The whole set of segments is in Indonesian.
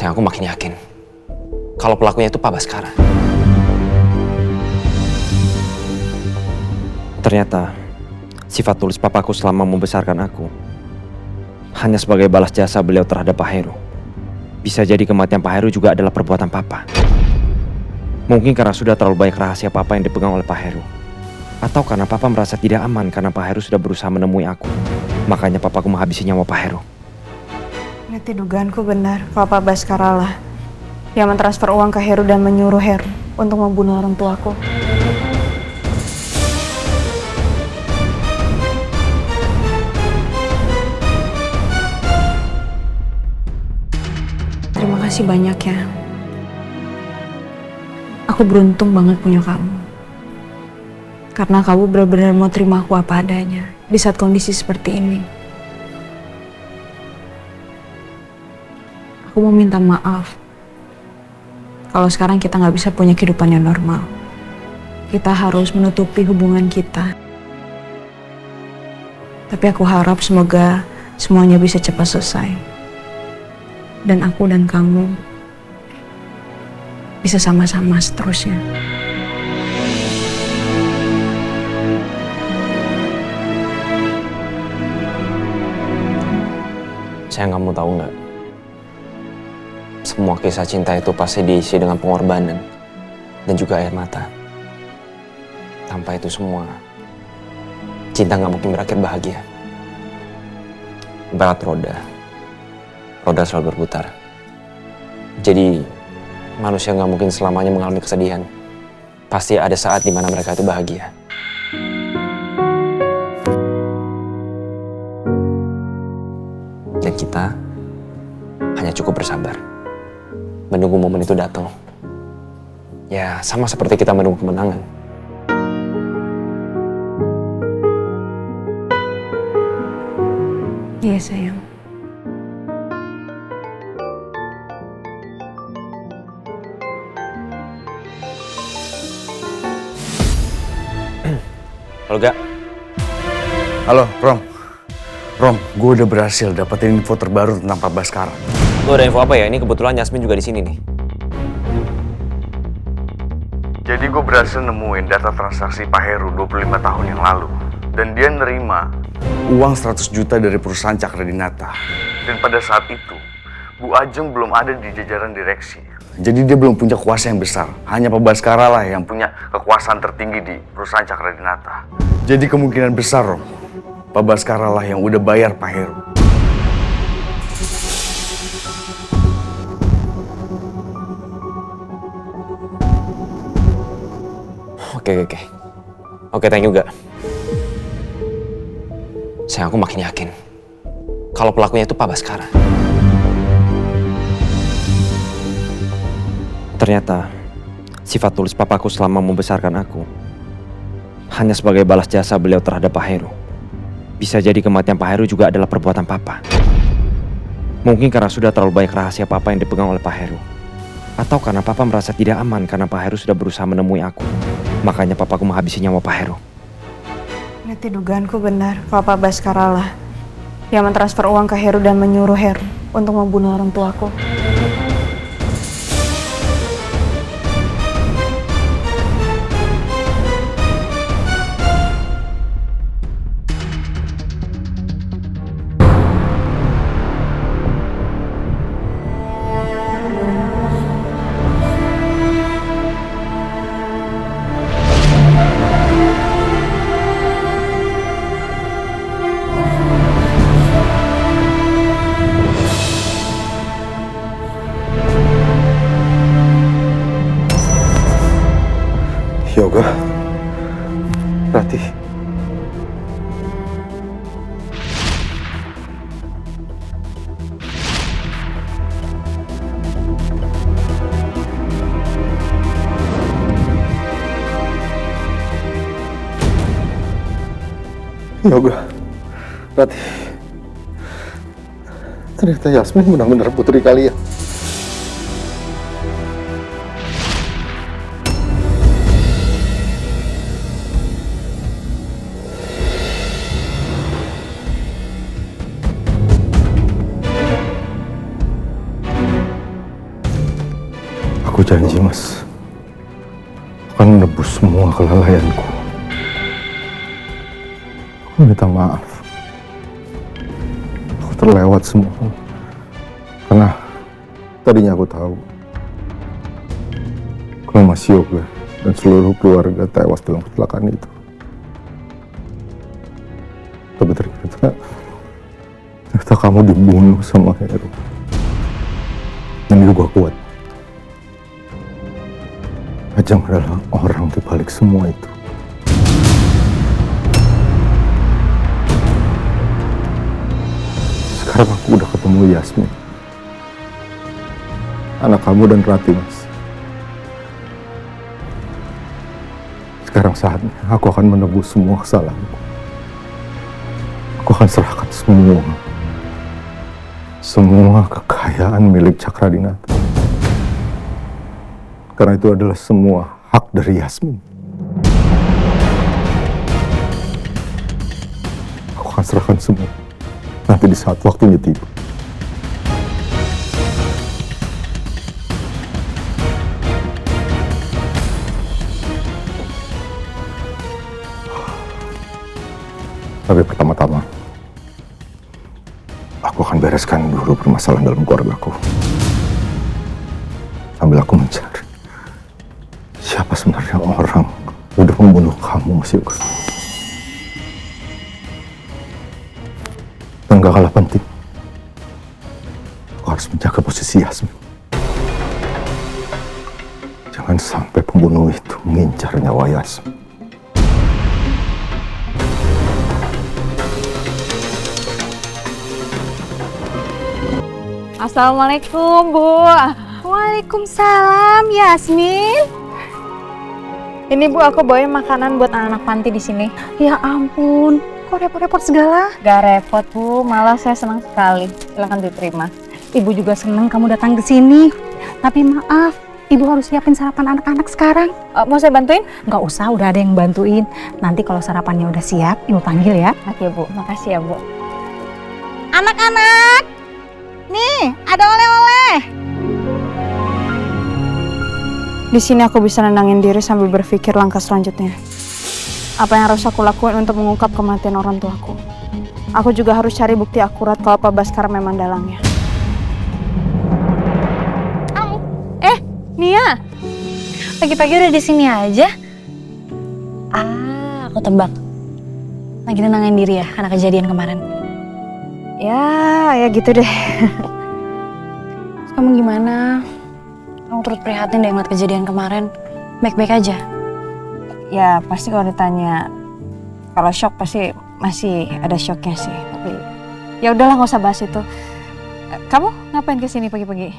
Sayang, aku makin yakin kalau pelakunya itu Pak Baskara. Ternyata sifat tulus papaku selama membesarkan aku hanya sebagai balas jasa beliau terhadap Pak Heru. Bisa jadi kematian Pak Heru juga adalah perbuatan papa. Mungkin karena sudah terlalu banyak rahasia papa yang dipegang oleh Pak Heru. Atau karena papa merasa tidak aman karena Pak Heru sudah berusaha menemui aku. Makanya papaku menghabisi nyawa Pak Heru. Berarti dugaanku benar kalau Pak Baskara lah yang mentransfer uang ke Heru dan menyuruh Heru untuk membunuh orang tuaku. Terima kasih banyak ya. Aku beruntung banget punya kamu. Karena kamu benar-benar mau terima aku apa adanya di saat kondisi seperti ini. Aku mau minta maaf kalau sekarang kita nggak bisa punya kehidupan yang normal. Kita harus menutupi hubungan kita. Tapi aku harap semoga semuanya bisa cepat selesai. Dan aku dan kamu bisa sama-sama seterusnya. Sayang, kamu tahu nggak? Semua kisah cinta itu pasti diisi dengan pengorbanan dan juga air mata. Tanpa itu semua, cinta nggak mungkin berakhir bahagia. Ibarat roda selalu berputar. Jadi manusia nggak mungkin selamanya mengalami kesedihan. Pasti ada saat di mana mereka itu bahagia. Dan kita hanya cukup bersabar, menunggu momen itu datang. Ya, sama seperti kita menunggu kemenangan. Iya sayang. Halo, Gak. Halo, Rom. Rom, gue udah berhasil dapetin info terbaru tentang Pak Baskara. Lo ada info apa ya? Ini kebetulan Yasmin juga di sini nih. Jadi gue berhasil nemuin data transaksi Pak Heru 25 tahun yang lalu. Dan dia nerima uang 100 juta dari perusahaan Cakradinata. Dan pada saat itu, Bu Ajeng belum ada di jajaran direksi. Jadi dia belum punya kuasa yang besar. Hanya Pak Baskara lah yang punya kekuasaan tertinggi di perusahaan Cakradinata. Jadi kemungkinan besar, Rom, Pak Baskara lah yang udah bayar Pak Heru. Oke, thank you, Gak. Sayang, aku makin yakin kalau pelakunya itu Pak Baskara. Ternyata sifat tulus papaku selama membesarkan aku hanya sebagai balas jasa beliau terhadap Pak Heru. Bisa jadi kematian Pak Heru juga adalah perbuatan papa. Mungkin karena sudah terlalu banyak rahasia papa yang dipegang oleh Pak Heru. Atau karena papa merasa tidak aman karena Pak Heru sudah berusaha menemui aku. Makanya papaku menghabisi nyawa Pak Heru. Berarti dugaanku benar kalau Pak Baskara lah yang mentransfer uang ke Heru dan menyuruh Heru untuk membunuh orang tuaku. Yoga, Rati. Yoga, Rati. Ternyata Yasmin benar-benar putri kalian. janji, Mas, akan menebus semua kelalaianku. Aku minta maaf. Aku terlewat semua. Karena tadinya aku tahu kalau Mas Yoga dan seluruh keluarga tewas dalam kecelakaan itu. Tapi ternyata kamu dibunuh sama Heru. Dan itu gua kuat. Ajeng adalah orang di balik semua itu. Sekarang aku udah ketemu Yasmin, anak kamu dan Rati, Mas. Sekarang saatnya aku akan menebus semua kesalahanku. Aku akan serahkan semua kekayaan milik Cakradinata. Karena itu adalah semua hak dari Yasmin. Aku akan serahkan semua nanti di saat waktunya tiba. Tapi pertama-tama, aku akan bereskan dulu permasalahan dalam keluargaku. Sambil aku mencari siapa sebenarnya orang yang udah membunuh kamu, Mas Yoga. Dan gak kalah penting, aku harus menjaga posisi Yasmin. Jangan sampai pembunuh itu mengincar nyawa Yasmin. Assalamualaikum, Bu. Waalaikumsalam, Yasmin. Ini Bu, aku bawain makanan buat anak-anak panti di sini. Ya ampun, kok repot-repot segala? Gak repot, Bu. Malah saya senang sekali. Silakan diterima. Ibu juga senang kamu datang ke sini. Tapi maaf, Ibu harus siapin sarapan anak-anak sekarang. Mau saya bantuin? Nggak usah, udah ada yang bantuin. Nanti kalau sarapannya udah siap, Ibu panggil ya. Oke, Bu. Makasih ya, Bu. Anak-anak, nih ada oleh-oleh. Di sini aku bisa nenangin diri sambil berpikir langkah selanjutnya. Apa yang harus aku lakuin untuk mengungkap kematian orang tuaku? Aku juga harus cari bukti akurat kalau Pak Baskara memang dalangnya. Nia, Pagi-pagi udah di sini aja? aku tebak. Lagi nenangin diri ya, karena kejadian kemarin. Ya gitu deh. Terus kamu gimana? Kamu turut prihatin deh ngeliat kejadian kemarin. Baik-baik aja? Ya pasti kalau ditanya, kalau shock pasti masih ada shocknya sih. Tapi ya udahlah, nggak usah bahas itu. Kamu ngapain kesini pagi-pagi?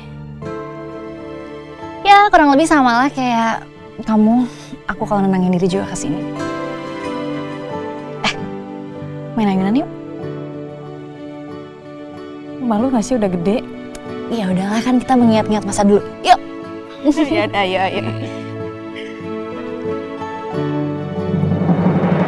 Ya kurang lebih sama lah kayak kamu. Aku kalau nenangin diri juga kesini. Main ayunan yuk. Malu nggak sih udah gede? Ya udahlah, kan kita mengingat-ingat masa dulu. Yuk. Ya udah, ayo.